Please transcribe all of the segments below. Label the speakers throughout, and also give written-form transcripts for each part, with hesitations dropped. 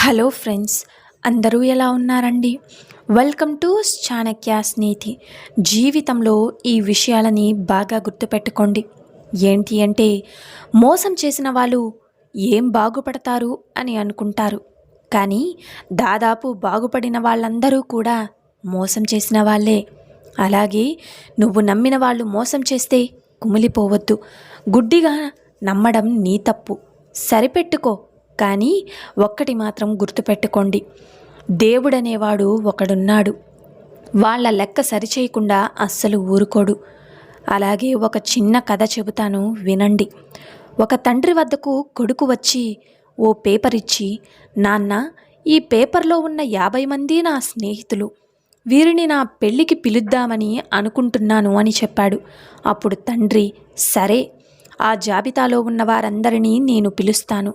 Speaker 1: Hello friends, అందరూ ఎలా ఉన్నారండి? వెల్కమ్ టు చాణక్యాస్ నీతి. జీవితంలో ఈ విషయాలని బాగా గుర్తుపెట్టుకోండి. ఏంటి అంటే, మోసం చేసిన వాళ్ళు ఏం బాగుపడతారు అని అనుకుంటారు. కానీ దాదాపు బాగుపడిన వాళ్ళందరూ కూడా మోసం చేసిన వాళ్ళే. అలాగే నువ్వు నమ్మిన వాళ్ళు మోసం చేస్తే కుమిలిపోవద్దు. గుడ్డిగా నమ్మడం నీ తప్పు, సరిపెట్టుకో. కానీ ఒక్కటి మాత్రం గుర్తుపెట్టుకోండి, దేవుడనేవాడు ఒకడున్నాడు. వాళ్ళ లెక్క సరిచేయకుండా అస్సలు ఊరుకోడు. అలాగే ఒక చిన్న కథ చెబుతాను, వినండి. ఒక తండ్రి వద్దకు కొడుకు వచ్చి ఓ పేపర్ ఇచ్చి, నాన్న, ఈ పేపర్లో ఉన్న 50 మంది నా స్నేహితులు, వీరిని నా పెళ్ళికి పిలుద్దామని అనుకుంటున్నాను అని చెప్పాడు. అప్పుడు తండ్రి, సరే, ఆ జాబితాలో ఉన్న వారందరినీ నేను పిలుస్తాను,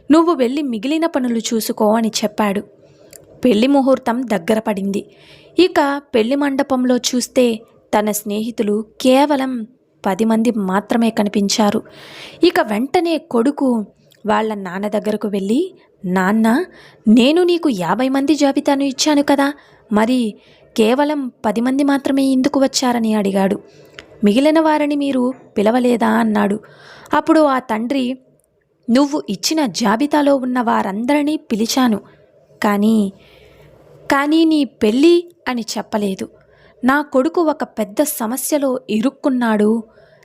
Speaker 1: నువ్వు వెళ్ళి మిగిలిన పనులు చూసుకో అని చెప్పాడు. పెళ్లి ముహూర్తం దగ్గర పడింది. ఇక పెళ్లి మండపంలో చూస్తే తన స్నేహితులు కేవలం 10 మంది మాత్రమే కనిపించారు. ఇక వెంటనే కొడుకు వాళ్ళ నాన్న దగ్గరకు వెళ్ళి, నాన్న, నేను నీకు 50 మంది జాబితాను ఇచ్చాను కదా, మరి కేవలం 10 మంది మాత్రమే ఎందుకు వచ్చారని అడిగాడు. మిగిలిన వారిని మీరు పిలవలేదా అన్నాడు. అప్పుడు ఆ తండ్రి, నువ్వు ఇచ్చిన జాబితాలో ఉన్న వారందరినీ పిలిచాను, కానీ నీ పెళ్ళి అని చెప్పలేదు. నా కొడుకు ఒక పెద్ద సమస్యలో ఇరుక్కున్నాడు,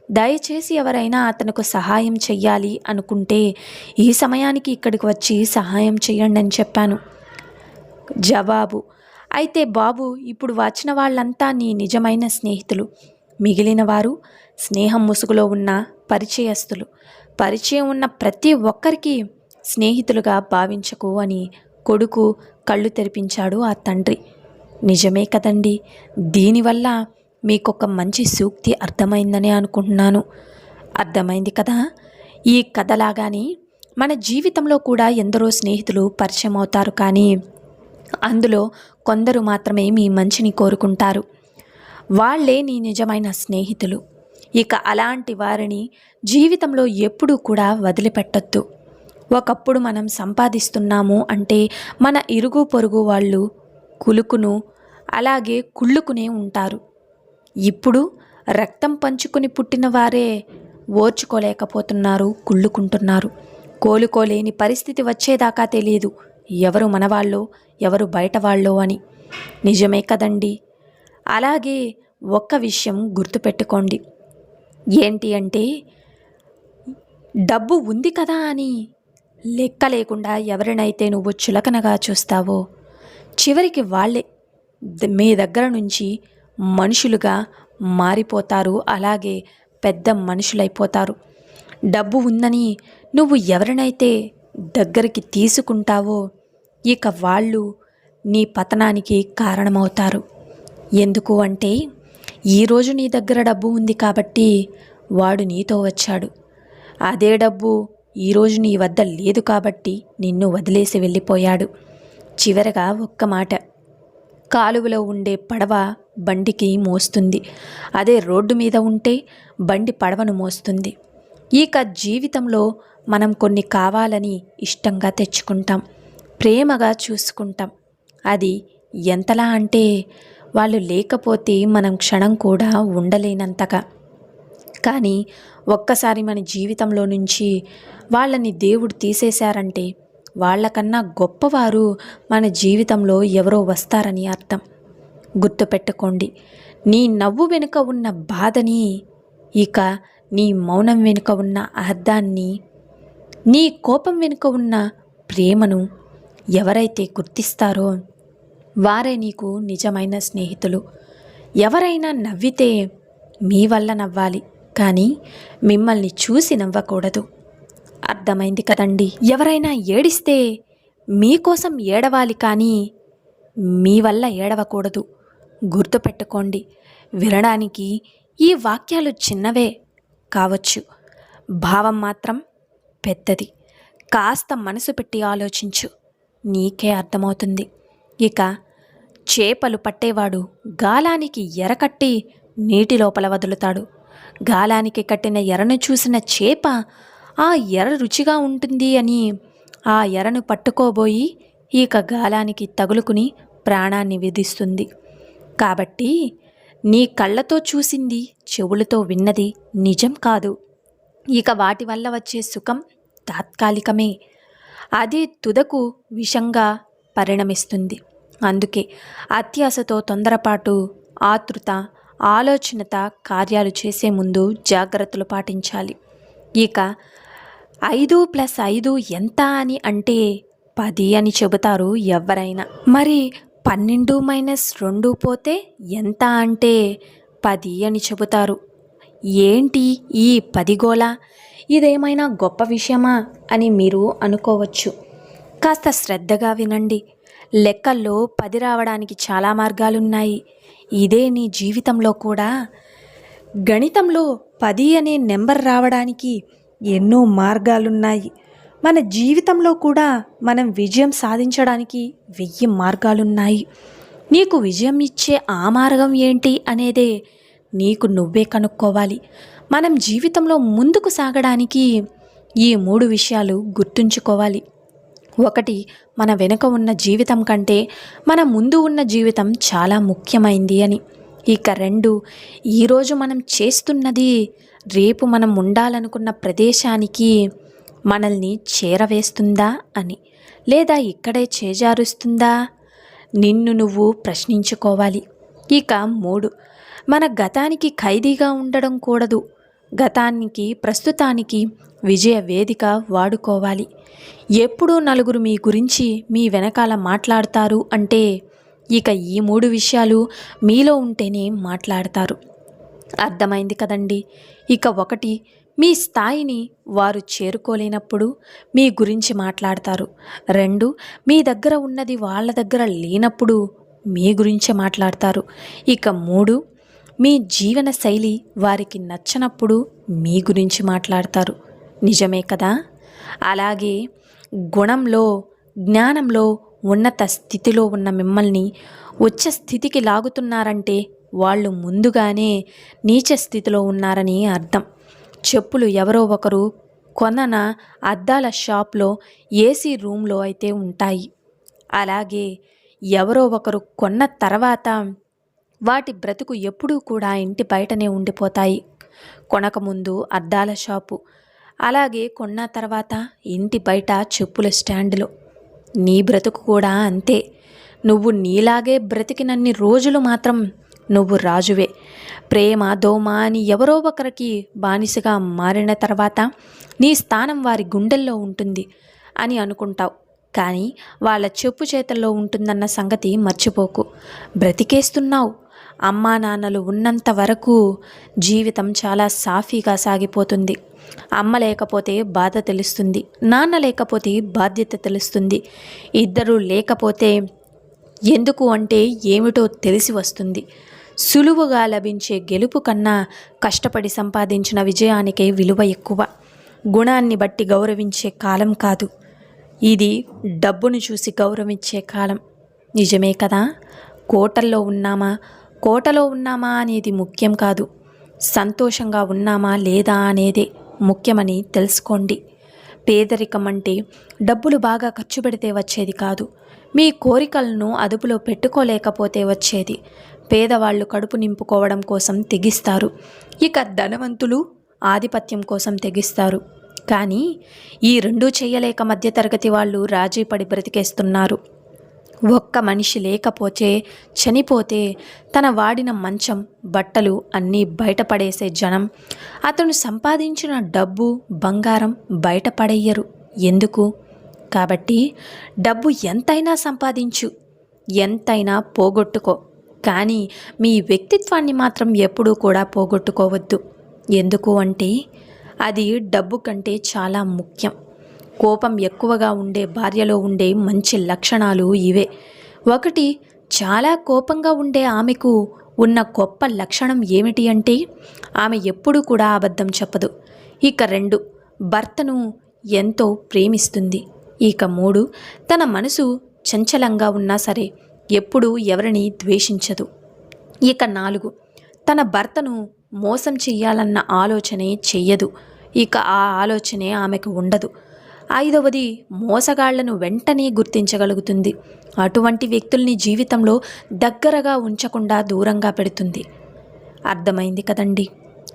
Speaker 1: దయచేసి ఎవరైనా అతనికి సహాయం చెయ్యాలి అనుకుంటే ఈ సమయానికి ఇక్కడికి వచ్చి సహాయం చెయ్యండి అని చెప్పాను. జవాబు, అయితే బాబు, ఇప్పుడు వచ్చిన వాళ్ళంతా నీ నిజమైన స్నేహితులు. మిగిలిన వారు స్నేహం ముసుగులో ఉన్న పరిచయస్తులు. పరిచయం ఉన్న ప్రతి ఒక్కరికి స్నేహితులుగా భావించకు అని కొడుకు కళ్ళు తెరిపించాడు ఆ తండ్రి. నిజమే కదండి. దీనివల్ల మీకొక మంచి సూక్తి అర్థమైందని అనుకుంటున్నాను. అర్థమైంది కదా? ఈ కథలాగానే మన జీవితంలో కూడా ఎందరో స్నేహితులు పరిచయం అవుతారు, కానీ అందులో కొందరు మాత్రమే మీ మంచిని కోరుకుంటారు. వాళ్ళే నీ నిజమైన స్నేహితులు. ఇక అలాంటి వారిని జీవితంలో ఎప్పుడూ కూడా వదిలిపెట్టొద్దు. ఒకప్పుడు మనం సంపాదిస్తున్నాము అంటే మన ఇరుగు పొరుగు వాళ్ళు కులుకును అలాగే కుళ్ళుకునే ఉంటారు. ఇప్పుడు రక్తం పంచుకుని పుట్టిన వారే ఓర్చుకోలేకపోతున్నారు, కుళ్ళుకుంటున్నారు. కోలుకోలేని పరిస్థితి వచ్చేదాకా తెలియదు ఎవరు మనవాళ్ళో ఎవరు బయట వాళ్ళో అని. నిజమే కదండి. అలాగే ఒక్క విషయం గుర్తుపెట్టుకోండి, ఏంటి అంటే, డబ్బు ఉంది కదా అని లెక్క లేకుండా ఎవరినైతే నువ్వు చులకనగా చూస్తావో చివరికి వాళ్ళే మీ దగ్గర నుంచి మనుషులుగా మారిపోతారు, అలాగే పెద్ద మనుషులైపోతారు. డబ్బు ఉందని నువ్వు ఎవరినైతే దగ్గరికి తీసుకుంటావో ఇక వాళ్ళు నీ పతనానికి కారణమవుతారు. ఎందుకు అంటే, ఈరోజు నీ దగ్గర డబ్బు ఉంది కాబట్టి వాడు నీతో వచ్చాడు. అదే డబ్బు ఈరోజు నీ వద్ద లేదు కాబట్టి నిన్ను వదిలేసి వెళ్ళిపోయాడు. చివరగా ఒక్క మాట, కాలువలో ఉండే పడవ బండికి మోస్తుంది, అదే రోడ్డు మీద ఉంటే బండి పడవను మోస్తుంది. ఇక జీవితంలో మనం కొన్ని కావాలని ఇష్టంగా తెచ్చుకుంటాం, ప్రేమగా చూసుకుంటాం. అది ఎంతలా అంటే వాళ్ళు లేకపోతే మనం క్షణం కూడా ఉండలేనంతగా. కానీ ఒక్కసారి మన జీవితంలో నుంచి వాళ్ళని దేవుడు తీసేశారంటే వాళ్ళకన్నా గొప్పవారు మన జీవితంలో ఎవరో వస్తారని అర్థం. గుర్తుపెట్టుకోండి, నీ నవ్వు వెనుక ఉన్న బాధని, ఇక నీ మౌనం వెనుక ఉన్న అర్థాన్ని, నీ కోపం వెనుక ఉన్న ప్రేమను ఎవరైతే గుర్తిస్తారో వారే నీకు నిజమైన స్నేహితులు. ఎవరైనా నవ్వితే మీ వల్ల నవ్వాలి, కానీ మిమ్మల్ని చూసి నవ్వకూడదు. అర్థమైంది కదండి. ఎవరైనా ఏడిస్తే మీకోసం ఏడవాలి, కానీ మీ వల్ల ఏడవకూడదు. గుర్తుపెట్టుకోండి. వినడానికి ఈ వాక్యాలు చిన్నవే కావచ్చు, భావం మాత్రం పెద్దది. కాస్త మనసు పెట్టి ఆలోచించు, నీకే అర్థమవుతుంది. ఇక చేపలు పట్టేవాడు గాలానికి ఎరకట్టి నీటి లోపల వదులుతాడు. గాలానికి కట్టిన ఎరను చూసిన చేప ఆ ఎర రుచిగా ఉంటుంది అని ఆ ఎరను పట్టుకోబోయి ఇక గాలానికి తగులుకుని ప్రాణాన్ని విధిస్తుంది. కాబట్టి నీ కళ్ళతో చూసింది, చెవులతో విన్నది నిజం కాదు. ఇక వాటి వల్ల వచ్చే సుఖం తాత్కాలికమే, అది తుదకు విషంగా పరిణమిస్తుంది. అందుకే అత్యాశతో తొందరపాటు, ఆతృత, ఆలోచనత కార్యాలు చేసే ముందు జాగ్రత్తలు పాటించాలి. ఇక 5+5 ఎంత అని అంటే 10 అని చెబుతారు ఎవరైనా. మరి 12-2 పోతే ఎంత అంటే 10 అని చెబుతారు. ఏంటి ఈ 10 గోల, ఇదేమైనా గొప్ప విషయమా అని మీరు అనుకోవచ్చు. కాస్త శ్రద్ధగా వినండి. లెక్కల్లో 10 రావడానికి చాలా మార్గాలున్నాయి. ఇదే నీ జీవితంలో కూడా. గణితంలో 10 అనే నెంబర్ రావడానికి ఎన్నో మార్గాలున్నాయి. మన జీవితంలో కూడా మనం విజయం సాధించడానికి 1000 మార్గాలున్నాయి. నీకు విజయం ఇచ్చే ఆ మార్గం ఏంటి అనేదే నీకు నువ్వే కనుక్కోవాలి. మనం జీవితంలో ముందుకు సాగడానికి ఈ 3 విషయాలు గుర్తుంచుకోవాలి. 1, మన వెనుక ఉన్న జీవితం కంటే మన ముందు ఉన్న జీవితం చాలా ముఖ్యమైంది అని. ఇక 2, ఈరోజు మనం చేస్తున్నది రేపు మనం ఉండాలనుకున్న ప్రదేశానికి మనల్ని చేరవేస్తుందా అని, లేదా ఇక్కడే చేజారుస్తుందా, నిన్ను నువ్వు ప్రశ్నించుకోవాలి. ఇక 3, మన గతానికి ఖైదీగా ఉండడం కూడదు. గతానికి ప్రస్తుతానికి విజయ వేదిక వాడుకోవాలి. ఎప్పుడూ నలుగురు మీ గురించి మీ వెనకాల మాట్లాడతారు అంటే ఇక ఈ 3 విషయాలు మీలో ఉంటేనే మాట్లాడతారు. అర్థమైంది కదండి. ఇక 1, మీ స్థాయిని వారు చేరుకోలేనప్పుడు మీ గురించి మాట్లాడతారు. 2, మీ దగ్గర ఉన్నది వాళ్ళ దగ్గర లేనప్పుడు మీ గురించే మాట్లాడతారు. ఇక 3, మీ జీవన శైలి వారికి నచ్చనప్పుడు మీ గురించి మాట్లాడతారు. నిజమే కదా. అలాగే గుణంలో, జ్ఞానంలో ఉన్నత స్థితిలో ఉన్న మిమ్మల్ని ఉచ్చ స్థితికి లాగుతున్నారంటే వాళ్ళు ముందుగానే నీచ స్థితిలో ఉన్నారని అర్థం. చెప్పులు ఎవరో ఒకరు కొనన అద్దాల షాప్లో ఏసీ రూమ్లో అయితే ఉంటాయి. అలాగే ఎవరో ఒకరు కొన్న తర్వాత వాటి బ్రతుకు ఎప్పుడూ కూడా ఇంటి బయటనే ఉండిపోతాయి. కొనకముందు అద్దాల షాపు, అలాగే కొన్న తర్వాత ఇంటి బయట చెప్పుల స్టాండ్లో. నీ బ్రతుకు కూడా అంతే. నువ్వు నీలాగే బ్రతికినన్ని రోజులు మాత్రం నువ్వు రాజువే. ప్రేమ, దోమ అని ఎవరో ఒకరికి బానిసగా మారిన తర్వాత నీ స్థానం వారి గుండెల్లో ఉంటుంది అని అనుకుంటావు. కానీ వాళ్ళ చెప్పు చేతల్లో ఉంటుందన్న సంగతి మర్చిపోకు. బ్రతికేస్తున్నావు. అమ్మా నాన్నలు ఉన్నంత వరకు జీవితం చాలా సాఫీగా సాగిపోతుంది. అమ్మ లేకపోతే బాధ తెలుస్తుంది, నాన్న లేకపోతే బాధ్యత తెలుస్తుంది. ఇద్దరు లేకపోతే ఎందుకు అంటే ఏమిటో తెలిసి వస్తుంది. సులువుగా లభించే గెలుపు కన్నా కష్టపడి సంపాదించిన విజయానికే విలువ ఎక్కువ. గుణాన్ని బట్టి గౌరవించే కాలం కాదు, ఇది డబ్బును చూసి గౌరవించే కాలం. నిజమే కదా. కోటలో ఉన్నామా అనేది ముఖ్యం కాదు, సంతోషంగా ఉన్నామా లేదా అనేదే ముఖ్యమని తెలుసుకోండి. పేదరికం అంటే డబ్బులు బాగా ఖర్చు పెడితే వచ్చేది కాదు, మీ కోరికలను అదుపులో పెట్టుకోలేకపోతే వచ్చేది. పేదవాళ్ళు కడుపు నింపుకోవడం కోసం తెగిస్తారు, ఇక ధనవంతులు ఆధిపత్యం కోసం తెగిస్తారు. కానీ ఈ రెండూ చేయలేక మధ్యతరగతి వాళ్ళు రాజీ పడి బ్రతికేస్తున్నారు. ఒక్క మనిషి లేకపోతే, చనిపోతే తన వాడిన మంచం, బట్టలు అన్నీ బయటపడేసే జనం అతను సంపాదించిన డబ్బు, బంగారం బయటపడేయరు. ఎందుకు? కాబట్టి డబ్బు ఎంతైనా సంపాదించు, ఎంతైనా పోగొట్టుకో, కానీ మీ వ్యక్తిత్వాన్ని మాత్రం ఎప్పుడూ కూడా పోగొట్టుకోవద్దు. ఎందుకు అంటే అది డబ్బు కంటే చాలా ముఖ్యం. కోపం ఎక్కువగా ఉండే భార్యలో ఉండే మంచి లక్షణాలు ఇవే. 1, చాలా కోపంగా ఉండే ఆమెకు ఉన్న గొప్ప లక్షణం ఏమిటి అంటే ఆమె ఎప్పుడూ కూడా అబద్ధం చెప్పదు. ఇక 2, భర్తను ఎంతో ప్రేమిస్తుంది. ఇక 3, తన మనసు చంచలంగా ఉన్నా సరే ఎప్పుడూ ఎవరిని ద్వేషించదు. ఇక 4, తన భర్తను మోసం చెయ్యాలన్న ఆలోచనే చెయ్యదు. ఇక ఆ ఆలోచనే ఆమెకు ఉండదు. ఐదవది మోసగాళ్లను వెంటనే గుర్తించగలుగుతుంది. అటువంటి వ్యక్తుల్ని జీవితంలో దగ్గరగా ఉంచకుండా దూరంగా పెడుతుంది. అర్థమైంది కదండి?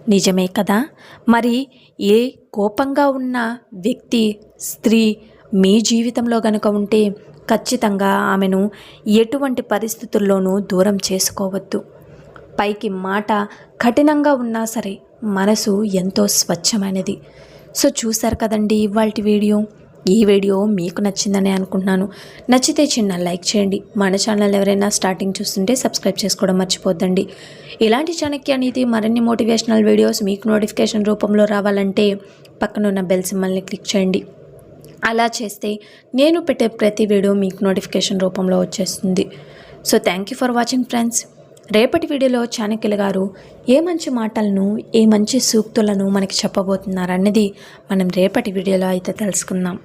Speaker 1: నిజమే కదా? మరి ఏ కోపంగా ఉన్న వ్యక్తి, స్త్రీ మీ జీవితంలో గనుక ఉంటే ఖచ్చితంగా ఆమెను ఎటువంటి పరిస్థితుల్లోనూ దూరం చేసుకోవద్దు. పైకి మాట కఠినంగా ఉన్నా సరే మనసు ఎంతో స్వచ్ఛమైనది. సో చూశారు కదండి ఇవాల్టి వీడియో. ఈ వీడియో మీకు నచ్చిందని అనుకుంటున్నాను. నచ్చితే చిన్న లైక్ చేయండి. మన ఛానల్ ఎవరైనా స్టార్టింగ్ చూస్తుంటే సబ్స్క్రైబ్ చేసుకోవడం మర్చిపోద్దండి. ఇలాంటి చాణక్య నీతి మరిన్ని మోటివేషనల్ వీడియోస్ మీకు నోటిఫికేషన్ రూపంలో రావాలంటే పక్కనున్న బెల్ సింబల్ని క్లిక్ చేయండి. అలా చేస్తే నేను పెట్టే ప్రతి వీడియో మీకు నోటిఫికేషన్ రూపంలో వచ్చేస్తుంది. So thank you for watching friends. రేపటి వీడియోలో చాణక్యుల గారు ఏ మంచి మాటలను, ఏ మంచి సూక్తులను మనకి చెప్పబోతున్నారన్నది మనం రేపటి వీడియోలో అయితే తెలుసుకుందాం.